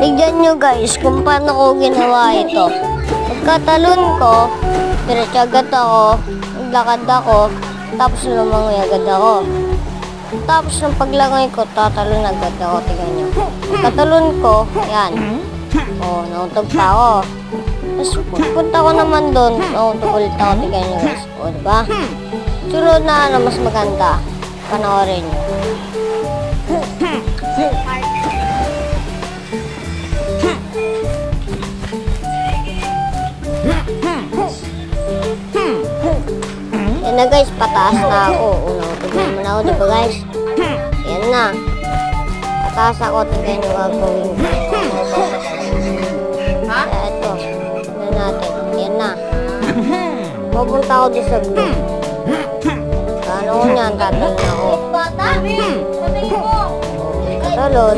Tignan nyo guys kung paano ko ginawa ito. Pagkatalon ko, diretso agad ako, naglakad ako, tapos lumangoy agad ako. Tapos ng paglangay ko, tatalon agad ako, tignan nyo. Pagkatalon ko, yan. O, nautog pa ako. Tapos punta ko naman doon, nautog ulit ako, tignan nyo guys. O, diba? Sunod na mas maganda. Panoorin nyo. Yan na guys, pataas na ako. Tignan mo na ako, diba guys? Yan na. Pataas ako, tignan nyo gagawin ko. Ito. Tignan natin. Yan na. Pupunta ako doon sa blue. Ano ko niyan, tatalon ako. Tatalon.